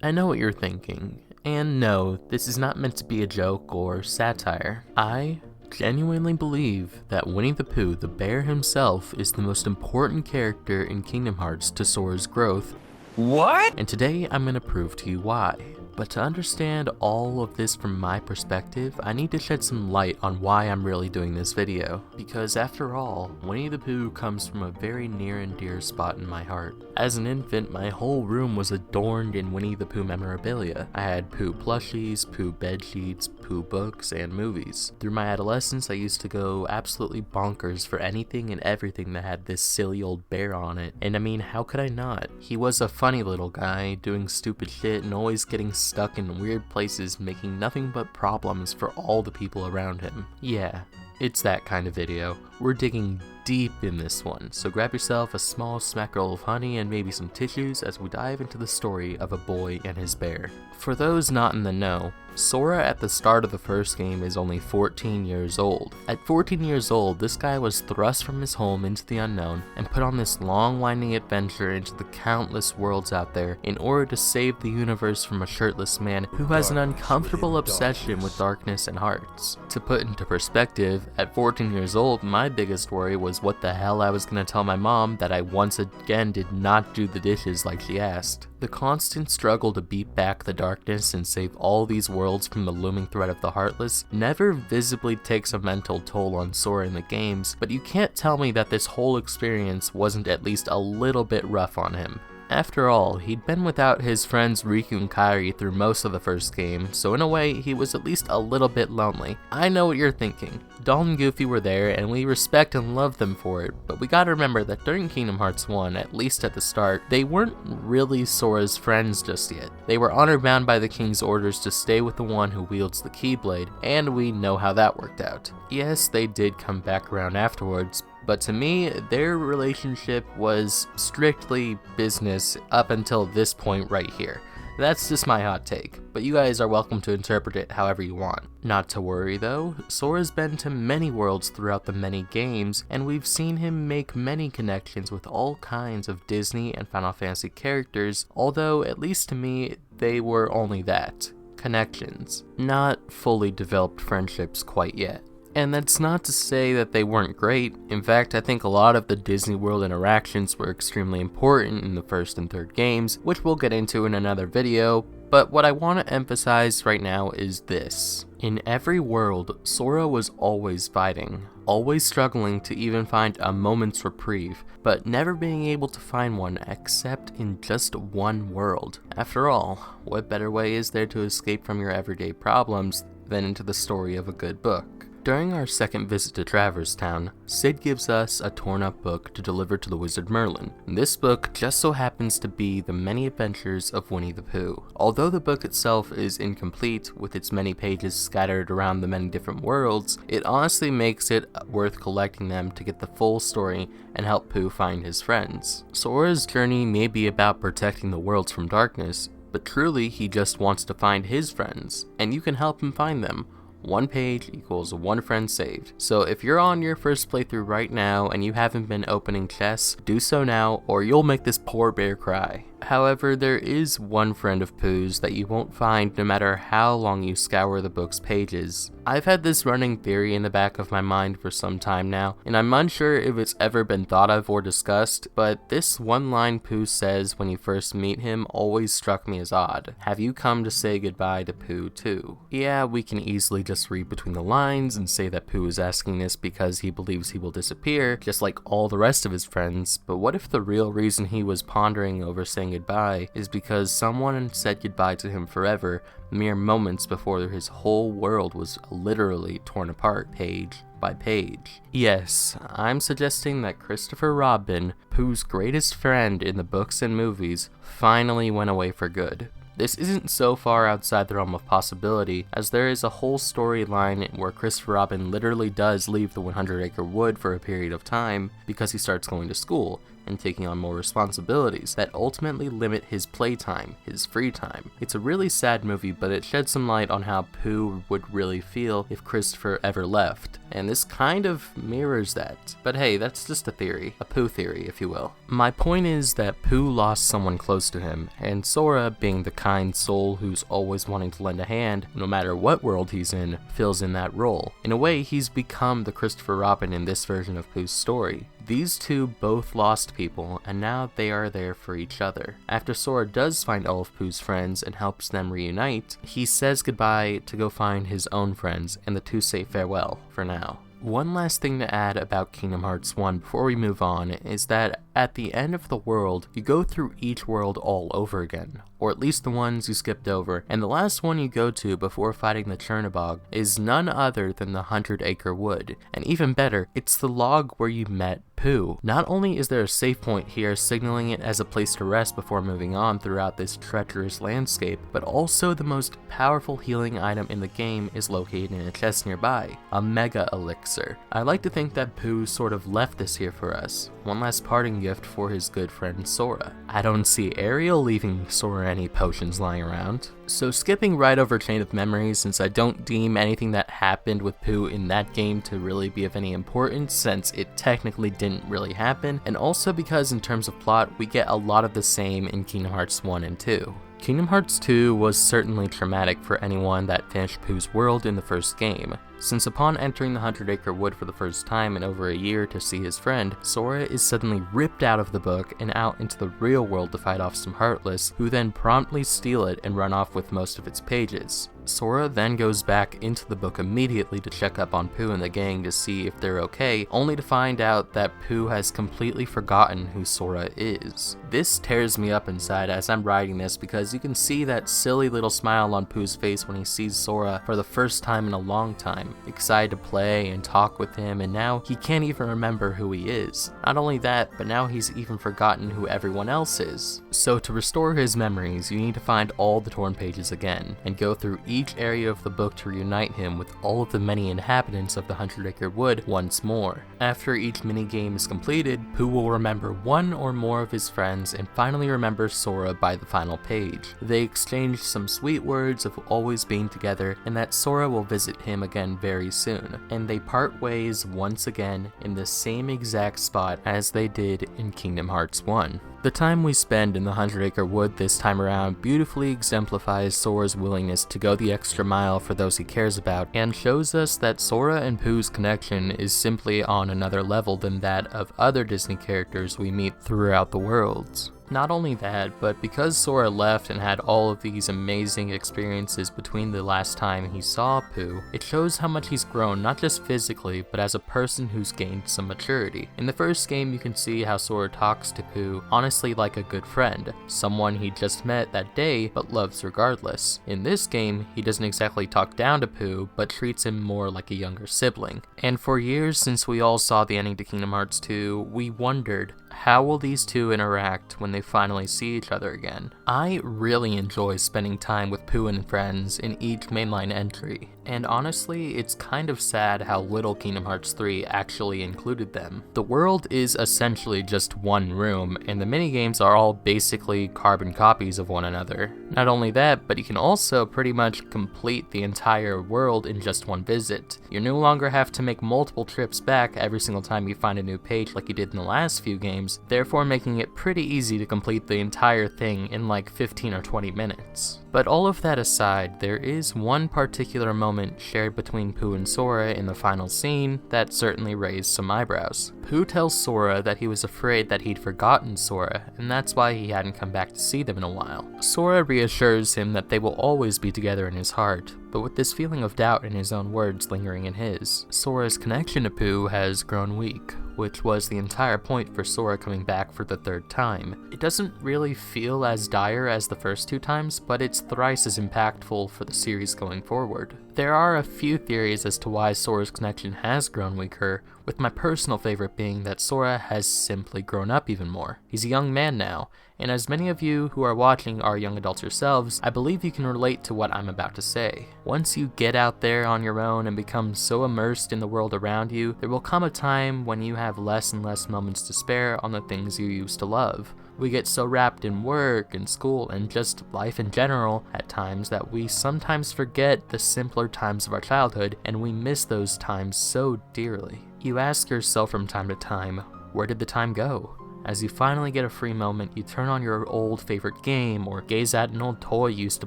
I know what you're thinking, and no, this is not meant to be a joke or satire. I genuinely believe that Winnie the Pooh, the bear himself, is the most important character in Kingdom Hearts to Sora's growth. What? And today I'm going to prove to you why. But to understand all of this from my perspective, I need to shed some light on why I'm really doing this video. Because after all, Winnie the Pooh comes from a very near and dear spot in my heart. As an infant, my whole room was adorned in Winnie the Pooh memorabilia. I had Pooh plushies, Pooh bedsheets, Pooh books, and movies. Through my adolescence, I used to go absolutely bonkers for anything and everything that had this silly old bear on it. And I mean, how could I not? He was a funny little guy, doing stupid shit and always getting stuck in weird places, making nothing but problems for all the people around him. Yeah, it's that kind of video. We're digging deep in this one, so grab yourself a small smackerel of honey and maybe some tissues as we dive into the story of a boy and his bear. For those not in the know, Sora at the start of the first game is only 14 years old. At 14 years old, this guy was thrust from his home into the unknown and put on this long winding adventure into the countless worlds out there in order to save the universe from a shirtless man who has an uncomfortable obsession with darkness and hearts. To put into perspective, at 14 years old, my biggest worry was what the hell I was gonna tell my mom that I once again did not do the dishes like she asked. The constant struggle to beat back the darkness and save all these worlds from the looming threat of the Heartless never visibly takes a mental toll on Sora in the games, but you can't tell me that this whole experience wasn't at least a little bit rough on him. After all, he'd been without his friends Riku and Kairi through most of the first game, so in a way, he was at least a little bit lonely. I know what you're thinking. Donald and Goofy were there, and we respect and love them for it, but we gotta remember that during Kingdom Hearts 1, at least at the start, they weren't really Sora's friends just yet. They were honor-bound by the King's orders to stay with the one who wields the Keyblade, and we know how that worked out. Yes, they did come back around afterwards, but to me, their relationship was strictly business up until this point right here. That's just my hot take, but you guys are welcome to interpret it however you want. Not to worry though, Sora's been to many worlds throughout the many games, and we've seen him make many connections with all kinds of Disney and Final Fantasy characters, although at least to me, they were only that, connections, not fully developed friendships quite yet. And that's not to say that they weren't great. In fact, I think a lot of the Disney World interactions were extremely important in the first and third games, which we'll get into in another video, but what I want to emphasize right now is this. In every world, Sora was always fighting, always struggling to even find a moment's reprieve, but never being able to find one except in just one world. After all, what better way is there to escape from your everyday problems than into the story of a good book? During our second visit to Traverse Town, Sid gives us a torn-up book to deliver to the wizard Merlin. This book just so happens to be The Many Adventures of Winnie the Pooh. Although the book itself is incomplete, with its many pages scattered around the many different worlds, it honestly makes it worth collecting them to get the full story and help Pooh find his friends. Sora's journey may be about protecting the worlds from darkness, but truly he just wants to find his friends, and you can help him find them. One page equals one friend saved. So if you're on your first playthrough right now and you haven't been opening chests, do so now or you'll make this poor bear cry. However, there is one friend of Pooh's that you won't find no matter how long you scour the book's pages. I've had this running theory in the back of my mind for some time now, and I'm unsure if it's ever been thought of or discussed, but this one line Pooh says when you first meet him always struck me as odd. Have you come to say goodbye to Pooh too? Yeah, we can easily just read between the lines and say that Pooh is asking this because he believes he will disappear, just like all the rest of his friends, but what if the real reason he was pondering over saying goodbye is because someone said goodbye to him forever mere moments before his whole world was literally torn apart page by page. Yes, I'm suggesting that Christopher Robin, Pooh's greatest friend in the books and movies, finally went away for good. This isn't so far outside the realm of possibility, as there is a whole storyline where Christopher Robin literally does leave the 100 Acre Wood for a period of time because he starts going to school, and taking on more responsibilities that ultimately limit his playtime, his free time. It's a really sad movie, but it sheds some light on how Pooh would really feel if Christopher ever left, and this kind of mirrors that. But hey, that's just a theory, a Pooh theory, if you will. My point is that Pooh lost someone close to him, and Sora, being the kind soul who's always wanting to lend a hand, no matter what world he's in, fills in that role. In a way, he's become the Christopher Robin in this version of Pooh's story. These two both lost people, and now they are there for each other. After Sora does find all of Pooh's friends and helps them reunite, he says goodbye to go find his own friends, and the two say farewell for now. One last thing to add about Kingdom Hearts 1 before we move on is that at the end of the world, you go through each world all over again, or at least the ones you skipped over, and the last one you go to before fighting the Chernobog is none other than the 100-Acre Wood, and even better, it's the log where you met Pooh. Not only is there a save point here signaling it as a place to rest before moving on throughout this treacherous landscape, but also the most powerful healing item in the game is located in a chest nearby, a Mega Elixir. I like to think that Pooh sort of left this here for us, one last parting gift for his good friend Sora. I don't see Ariel leaving Sora any potions lying around. So skipping right over Chain of Memories, since I don't deem anything that happened with Pooh in that game to really be of any importance, since it technically didn't really happen, and also because in terms of plot, we get a lot of the same in Kingdom Hearts 1 and 2. Kingdom Hearts 2 was certainly traumatic for anyone that finished Pooh's world in the first game, since upon entering the 100-Acre Wood for the first time in over a year to see his friend, Sora is suddenly ripped out of the book and out into the real world to fight off some Heartless, who then promptly steal it and run off with most of its pages. Sora then goes back into the book immediately to check up on Pooh and the gang to see if they're okay, only to find out that Pooh has completely forgotten who Sora is. This tears me up inside as I'm writing this because you can see that silly little smile on Pooh's face when he sees Sora for the first time in a long time, excited to play and talk with him, and now he can't even remember who he is. Not only that, but now he's even forgotten who everyone else is. So to restore his memories, you need to find all the torn pages again, and go through each area of the book to reunite him with all of the many inhabitants of the 100-Acre Wood once more. After each minigame is completed, Pooh will remember one or more of his friends and finally remember Sora by the final page. They exchange some sweet words of always being together and that Sora will visit him again very soon, and they part ways once again in the same exact spot as they did in Kingdom Hearts 1. The time we spend in the 100-Acre Wood this time around beautifully exemplifies Sora's willingness to go the extra mile for those he cares about, and shows us that Sora and Pooh's connection is simply on another level than that of other Disney characters we meet throughout the worlds. Not only that, but because Sora left and had all of these amazing experiences between the last time he saw Pooh, it shows how much he's grown not just physically, but as a person who's gained some maturity. In the first game, you can see how Sora talks to Pooh honestly like a good friend, someone he just met that day but loves regardless. In this game, he doesn't exactly talk down to Pooh, but treats him more like a younger sibling. And for years since we all saw the ending to Kingdom Hearts 2, we wondered, how will these two interact when they finally see each other again? I really enjoy spending time with Pooh and friends in each mainline entry, and honestly, it's kind of sad how little Kingdom Hearts 3 actually included them. The world is essentially just one room, and the minigames are all basically carbon copies of one another. Not only that, but you can also pretty much complete the entire world in just one visit. You no longer have to make multiple trips back every single time you find a new page like you did in the last few games, therefore making it pretty easy to complete the entire thing in like 15 or 20 minutes. But all of that aside, there is one particular moment shared between Pooh and Sora in the final scene that certainly raised some eyebrows. Pooh tells Sora that he was afraid that he'd forgotten Sora, and that's why he hadn't come back to see them in a while. Sora reassures him that they will always be together in his heart, but with this feeling of doubt in his own words lingering in his, Sora's connection to Pooh has grown weak, which was the entire point for Sora coming back for the third time. It doesn't really feel as dire as the first two times, but it's thrice as impactful for the series going forward. There are a few theories as to why Sora's connection has grown weaker, with my personal favorite being that Sora has simply grown up even more. He's a young man now, and as many of you who are watching are young adults yourselves, I believe you can relate to what I'm about to say. Once you get out there on your own and become so immersed in the world around you, there will come a time when you have less and less moments to spare on the things you used to love. We get so wrapped in work and school and just life in general at times that we sometimes forget the simpler times of our childhood, and we miss those times so dearly. You ask yourself from time to time, where did the time go? As you finally get a free moment, you turn on your old favorite game or gaze at an old toy you used to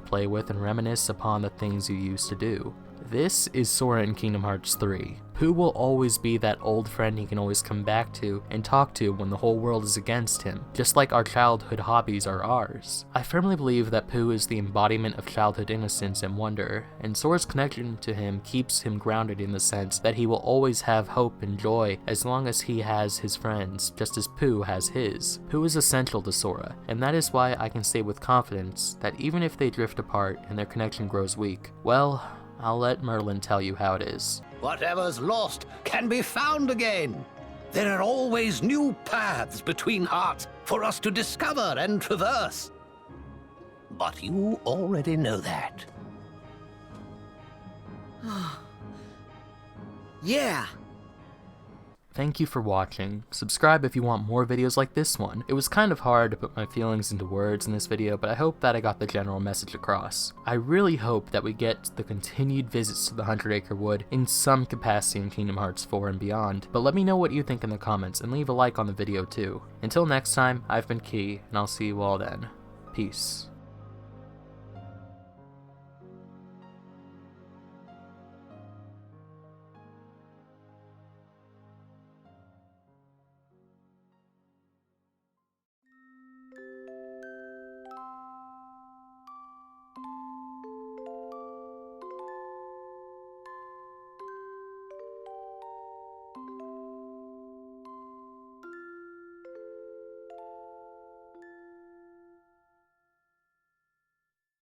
play with and reminisce upon the things you used to do. This is Sora in Kingdom Hearts 3. Pooh will always be that old friend he can always come back to and talk to when the whole world is against him, just like our childhood hobbies are ours. I firmly believe that Pooh is the embodiment of childhood innocence and wonder, and Sora's connection to him keeps him grounded in the sense that he will always have hope and joy as long as he has his friends, just as Pooh has his. Pooh is essential to Sora, and that is why I can say with confidence that even if they drift apart and their connection grows weak, well, I'll let Merlin tell you how it is. Whatever's lost can be found again. There are always new paths between hearts for us to discover and traverse. But you already know that. Yeah. Thank you for watching. Subscribe if you want more videos like this one. It was kind of hard to put my feelings into words in this video, but I hope that I got the general message across. I really hope that we get the continued visits to the 100-acre wood in some capacity in Kingdom Hearts 4 and beyond, but let me know what you think in the comments and leave a like on the video too. Until next time, I've been Key, and I'll see you all then. Peace.